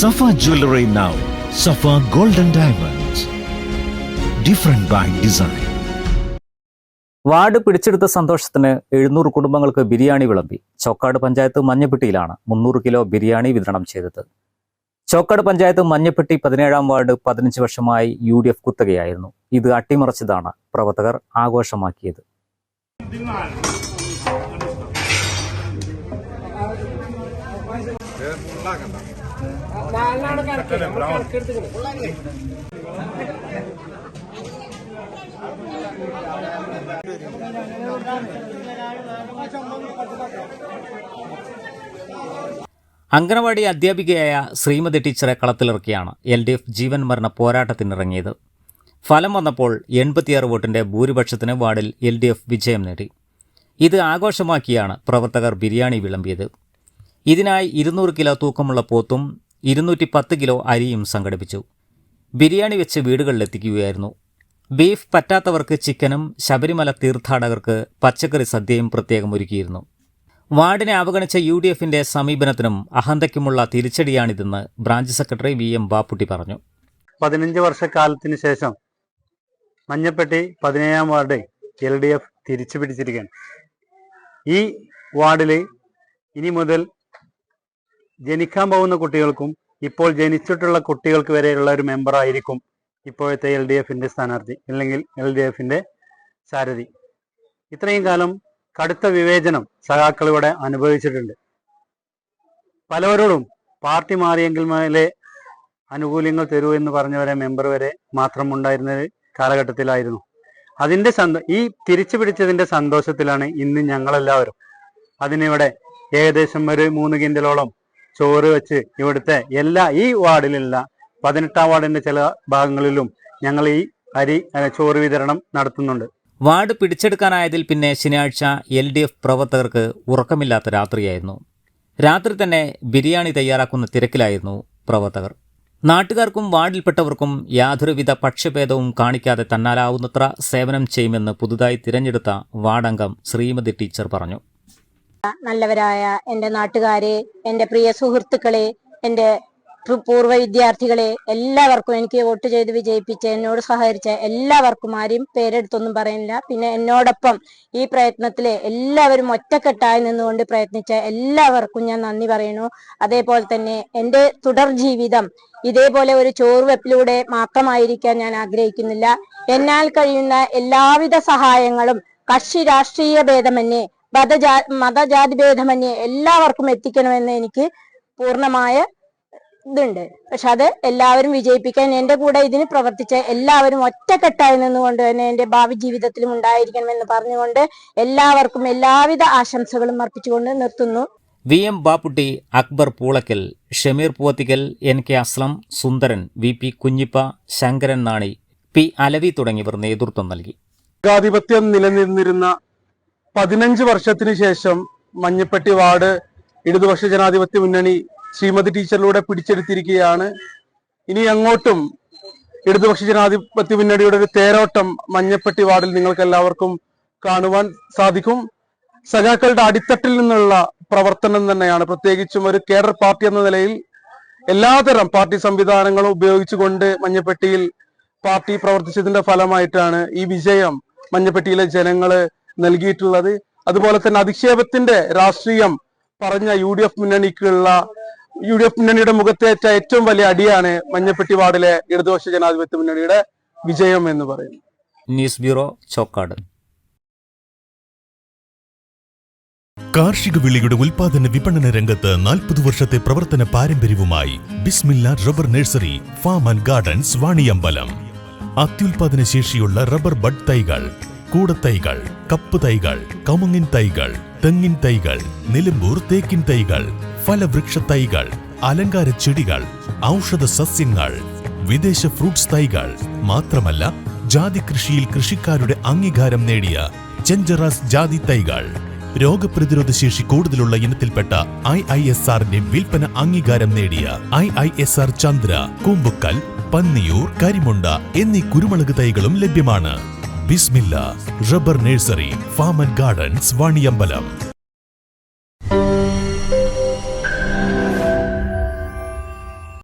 Safa Jewelry now. Safa Golden Diamonds. Different by design. Ward പിടിച്ചെടുത്ത സന്തോഷത്തിന് 700 കുടുംബങ്ങൾക്ക് ബിരിയാണി വിളമ്പി. ചോക്കാട് പഞ്ചായത്ത് മഞ്ഞപ്പെട്ടിയിലാണ് 300 കിലോ ബിരിയാണി വിതരണം ചെയ്തത്. ചോക്കാട് പഞ്ചായത്ത് മഞ്ഞപ്പെട്ടി 17-ാം വാർഡ് 15 വർഷമായി UDF കുത്തകയായിരുന്നു. ഇത് അട്ടിമറിച്ചതാണ് പ്രവർത്തകർ ആഘോഷമാക്കിയത്. അംഗനവാടി അധ്യാപികയായ ശ്രീമതി ടീച്ചറെ കളത്തിലിറക്കിയാണ് LDF ജീവൻ മരണ പോരാട്ടത്തിനിറങ്ങിയത്. ഫലം വന്നപ്പോൾ 86 വോട്ടിന്റെ ഭൂരിപക്ഷത്തിന് വാർഡിൽ LDF വിജയം നേടി. ഇത് ആഘോഷമാക്കിയാണ് പ്രവർത്തകർ ബിരിയാണി വിളമ്പിയത്. ഇതിനായി 200 കിലോ തൂക്കമുള്ള പോത്തും 210 കിലോ അരിയും സംഘടിപ്പിച്ചു. ബിരിയാണി വെച്ച് വീടുകളിലെത്തിക്കുകയായിരുന്നു. ബീഫ് പറ്റാത്തവർക്ക് ചിക്കനും ശബരിമല തീർത്ഥാടകർക്ക് പച്ചക്കറി സദ്യയും പ്രത്യേകം ഒരുക്കിയിരുന്നു. വാർഡിനെ അവഗണിച്ച UDFന്റെ സമീപനത്തിനും അഹന്തയ്ക്കുമുള്ള തിരിച്ചടിയാണിതെന്ന് ബ്രാഞ്ച് സെക്രട്ടറി VM ബാപ്പുട്ടി പറഞ്ഞു. 15 വർഷക്കാലത്തിന് ശേഷം മഞ്ഞപ്പെട്ടി 17-ാം വാർഡ് LDF തിരിച്ചു പിടിച്ചിരിക്കുകയാണ്. ഈ വാർഡിൽ ഇനി മുതൽ ജനിക്കാൻ പോകുന്ന കുട്ടികൾക്കും ഇപ്പോൾ ജനിച്ചിട്ടുള്ള കുട്ടികൾക്ക് വരെയുള്ള ഒരു മെമ്പറായിരിക്കും ഇപ്പോഴത്തെ LDFന്റെ സ്ഥാനാർത്ഥി, അല്ലെങ്കിൽ LDFന്റെ സാരഥി. ഇത്രയും കാലം കടുത്ത വിവേചനം സഖാക്കൾ ഇവിടെ അനുഭവിച്ചിട്ടുണ്ട്. പലവരോടും പാർട്ടി മാറിയെങ്കിൽ മേലെ ആനുകൂല്യങ്ങൾ തരൂ എന്ന് പറഞ്ഞവരെ മെമ്പർ വരെ മാത്രം ഉണ്ടായിരുന്ന കാലഘട്ടത്തിലായിരുന്നു. അതിന്റെ ഈ തിരിച്ചു പിടിച്ചതിന്റെ സന്തോഷത്തിലാണ് ഇന്ന് ഞങ്ങളെല്ലാവരും. അതിനിവിടെ ഏകദേശം ഒരു 3 കിൻഡലോളം ചോറ് വെച്ച് ഇവിടുത്തെ ഈ വാർഡിലുള്ള 18-ാം വാർഡിന്റെ ചില ഭാഗങ്ങളിലും ഞങ്ങൾ ഈ ചോറ് വിതരണം നടത്തുന്നുണ്ട്. വാർഡ് പിടിച്ചെടുക്കാനായതിൽ പിന്നെ ശനിയാഴ്ച LDF പ്രവർത്തകർക്ക് ഉറക്കമില്ലാത്ത രാത്രിയായിരുന്നു. രാത്രി തന്നെ ബിരിയാണി തയ്യാറാക്കുന്ന തിരക്കിലായിരുന്നു പ്രവർത്തകർ. നാട്ടുകാർക്കും വാർഡിൽപ്പെട്ടവർക്കും യാതൊരുവിധ പക്ഷഭേദവും കാണിക്കാതെ തന്നാലാവുന്നത്ര സേവനം ചെയ്യുമെന്ന് പുതുതായി തിരഞ്ഞെടുത്ത വാർഡംഗം ശ്രീമതി ടീച്ചർ പറഞ്ഞു. നല്ലവരായ എൻ്റെ നാട്ടുകാരെ, എൻ്റെ പ്രിയ സുഹൃത്തുക്കളെ, എൻ്റെ പൂർവ്വ വിദ്യാർത്ഥികളെ, എല്ലാവർക്കും എനിക്ക് വോട്ട് ചെയ്ത് വിജയിപ്പിച്ച് എന്നോട് സഹകരിച്ച എല്ലാവർക്കും, ആരെയും പേരെടുത്തൊന്നും പറയുന്നില്ല, പിന്നെ എന്നോടൊപ്പം ഈ പ്രയത്നത്തില് എല്ലാവരും ഒറ്റക്കെട്ടായി നിന്നുകൊണ്ട് പ്രയത്നിച്ച എല്ലാവർക്കും ഞാൻ നന്ദി പറയുന്നു. അതേപോലെ തന്നെ എൻ്റെ തുടർ ജീവിതം ഇതേപോലെ ഒരു ചോറുവെപ്പിലൂടെ മാത്രമായിരിക്കാൻ ഞാൻ ആഗ്രഹിക്കുന്നില്ല. എന്നാൽ കഴിയുന്ന എല്ലാവിധ സഹായങ്ങളും കക്ഷി രാഷ്ട്രീയ ഭേദമന്യേ മതജാതി ഭേദമന്യേ എല്ലാവർക്കും എത്തിക്കണമെന്ന് എനിക്ക് പൂർണ്ണമായ ഇതുണ്ട്. പക്ഷെ അത് എല്ലാവരും വിജയിപ്പിക്കാൻ എൻ്റെ കൂടെ ഇതിന് പ്രവർത്തിച്ച എല്ലാവരും ഒറ്റക്കെട്ടായി നിന്നുകൊണ്ട് തന്നെ എൻ്റെ ഭാവി ജീവിതത്തിലും ഉണ്ടായിരിക്കണമെന്ന് പറഞ്ഞുകൊണ്ട് എല്ലാവർക്കും എല്ലാവിധ ആശംസകളും അർപ്പിച്ചുകൊണ്ട് നിർത്തുന്നു. VM ബാപ്പുട്ടി, അക്ബർ പൂളക്കൽ, ഷമീർ പൂവത്തിക്കൽ, NK അസ്ലം, സുന്ദരൻ, VP കുഞ്ഞിപ്പ, ശങ്കരൻ നാണി, P അലവി തുടങ്ങിയവർ നേതൃത്വം നൽകി. ഏകാധിപത്യം നിലനിന്നിരുന്ന 15 വർഷത്തിന് ശേഷം മഞ്ഞപ്പെട്ടി വാർഡ് ഇടതുപക്ഷ ജനാധിപത്യ മുന്നണി ശ്രീമതി ടീച്ചറിലൂടെ പിടിച്ചെടുത്തിരിക്കുകയാണ്. ഇനി അങ്ങോട്ടും ഇടതുപക്ഷ ജനാധിപത്യ മുന്നണിയുടെ ഒരു തേരോട്ടം മഞ്ഞപ്പെട്ടി വാർഡിൽ നിങ്ങൾക്ക് എല്ലാവർക്കും കാണുവാൻ സാധിക്കും. സഖാക്കളുടെ അടിത്തട്ടിൽ നിന്നുള്ള പ്രവർത്തനം തന്നെയാണ്. പ്രത്യേകിച്ചും ഒരു കേഡർ പാർട്ടി എന്ന നിലയിൽ എല്ലാതരം പാർട്ടി സംവിധാനങ്ങളും ഉപയോഗിച്ചുകൊണ്ട് മഞ്ഞപ്പെട്ടിയിൽ പാർട്ടി പ്രവർത്തിച്ചതിന്റെ ഫലമായിട്ടാണ് ഈ വിജയം മഞ്ഞപ്പെട്ടിയിലെ ജനങ്ങള് നൽകിയിട്ടുള്ളത്. അതുപോലെ തന്നെ അധിക്ഷേപത്തിന്റെ രാഷ്ട്രീയം പറഞ്ഞ UDF മുന്നണിയുടെ മുഖത്തേറ്റ ഏറ്റവും വലിയ അടിയാണ് മഞ്ഞപ്പെട്ടി വാർഡിലെ ഇടതുപക്ഷ ജനാധിപത്യ മുന്നണിയുടെ വിജയം എന്ന് പറയുന്നു. News bureau, Chokkad. കാർഷിക വിളയുടെ ഉൽപാദന വിപണന രംഗത്ത് 40 വർഷത്തെ പ്രവർത്തന പാരമ്പര്യവുമായി Bismilla rubber nursery, farm and gardens, Vaniyambalam. അത്യുൽപാദന ശേഷിയുള്ള റബ്ബർ ബഡ് തൈകൾ, കൂടത്തൈകൾ, കപ്പ് തൈകൾ, കമുങ്ങിൻ തൈകൾ, തെങ്ങിൻ തൈകൾ, നിലമ്പൂർ തേക്കിൻ തൈകൾ, ഫലവൃക്ഷ തൈകൾ, അലങ്കാര ചെടികൾ, ഔഷധ സസ്യങ്ങൾ, വിദേശ ഫ്രൂട്ട്സ് തൈകൾ, മാത്രമല്ല ജാതി കൃഷിയിൽ കൃഷിക്കാരുടെ അംഗീകാരം നേടിയ ചെഞ്ചറാസ് ജാതി തൈകൾ, രോഗപ്രതിരോധ ശേഷി കൂടുതലുള്ള ഇനത്തിൽപ്പെട്ട IISRന്റെ വിൽപ്പന അംഗീകാരം നേടിയ IISR ചന്ദ്ര, കൂമ്പുക്കൽ, പന്നിയൂർ, കരിമുണ്ട എന്നീ കുരുമുളക് തൈകളും ലഭ്യമാണ്. Bismilla rubber nursery, farm and gardens, Vaniyambalam.